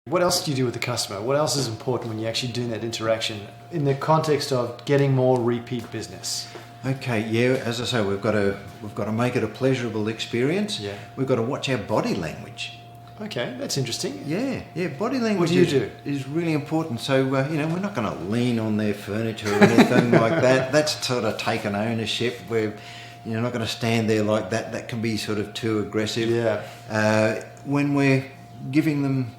What else do you do with the customer? What else is important when you're actually doing that interaction in the context of getting more repeat business? Okay, yeah, as I say, we've got to make it a pleasurable experience. Yeah. We've got to watch our body language. Okay, that's interesting. Yeah, body language What do you do? is really important. So, we're not going to lean on their furniture or anything like that. That's sort of taken ownership. We're not going to stand there like that. That can be sort of too aggressive. Yeah. When we're giving them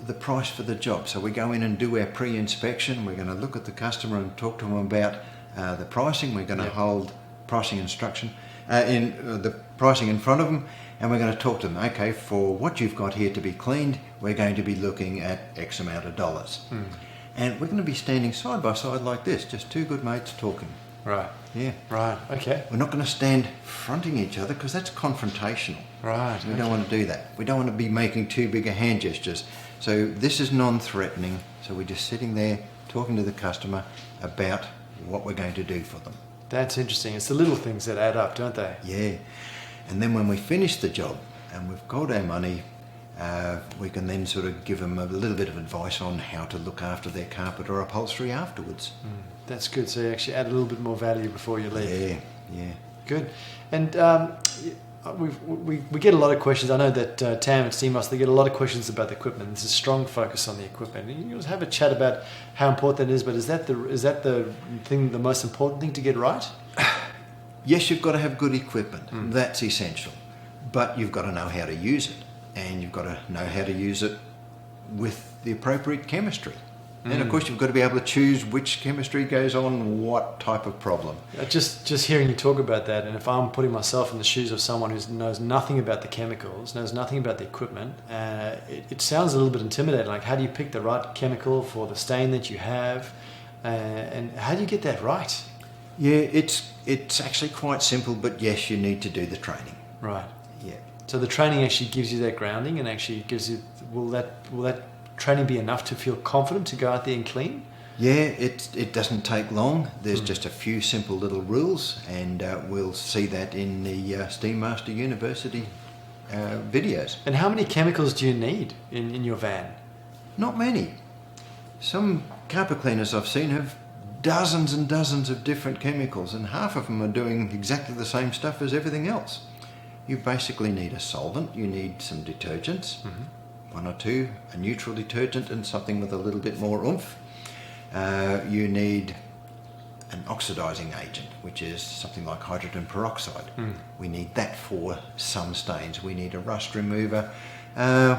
the price for the job, so we go in and do our pre-inspection. We're going to look at the customer and talk to them about the pricing. We're going to hold pricing instruction the pricing in front of them, and we're going to talk to them. Okay, for what you've got here to be cleaned, we're going to be looking at X amount of dollars, and we're going to be standing side by side like this, just two good mates talking. Right. Yeah. Right. Okay. We're not going to stand fronting each other because that's confrontational. Right. We don't want to do that. We don't want to be making too big a hand gestures. So this is non-threatening. So we're just sitting there talking to the customer about what we're going to do for them. That's interesting. It's the little things that add up, don't they? Yeah. And then when we finish the job and we've got our money, we can then sort of give them a little bit of advice on how to look after their carpet or upholstery afterwards. That's good. So you actually add a little bit more value before you leave. Yeah. Good. And we get a lot of questions. I know that Tam and Steamos, they get a lot of questions about the equipment. There's a strong focus on the equipment. And you have a chat about how important that is, but is that the most important thing to get right? Yes, you've got to have good equipment. That's essential. But you've got to know how to use it. And you've got to know how to use it with the appropriate chemistry. And of course, you've got to be able to choose which chemistry goes on what type of problem. Just hearing you talk about that, and if I'm putting myself in the shoes of someone who knows nothing about the chemicals, knows nothing about the equipment, it sounds a little bit intimidating. Like, how do you pick the right chemical for the stain that you have, and how do you get that right? Yeah, it's actually quite simple, but yes, you need to do the training. Right. Yeah. So the training actually gives you that grounding, and actually gives you. Will that training be enough to feel confident to go out there and clean? Yeah, it doesn't take long. There's just a few simple little rules, and we'll see that in the Steam Master University videos. And how many chemicals do you need in your van? Not many. Some carpet cleaners I've seen have dozens and dozens of different chemicals, and half of them are doing exactly the same stuff as everything else. You basically need a solvent, you need some detergents, one or two, a neutral detergent and something with a little bit more oomph. You need an oxidizing agent, which is something like hydrogen peroxide. We need that for some stains. We need a rust remover.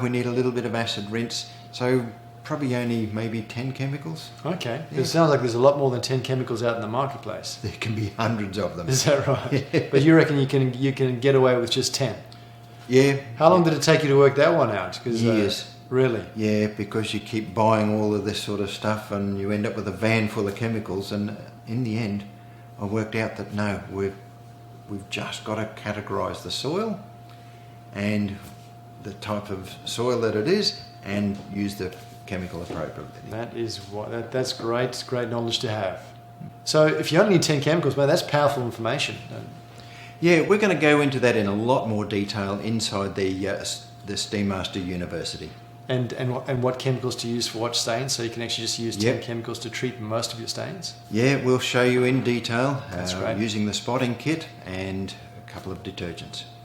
We need a little bit of acid rinse. So probably only maybe 10 chemicals. Okay. Yeah. It sounds like there's a lot more than 10 chemicals out in the marketplace. There can be hundreds of them. Is that right? Yeah. But you reckon you can get away with just 10? Yeah. How long did it take you to work that one out? Years. Really? Yeah, because you keep buying all of this sort of stuff and you end up with a van full of chemicals, and in the end I worked out that no, we've just got to categorise the soil and the type of soil that it is and use the chemical appropriately. That's great. It's great knowledge to have. So if you only need 10 chemicals, man, that's powerful information. Yeah, we're going to go into that in a lot more detail inside the Steam Master University. And what chemicals to use for what stains, so you can actually just use 10 chemicals to treat most of your stains? Yeah, we'll show you in detail That's great. using the spotting kit and a couple of detergents.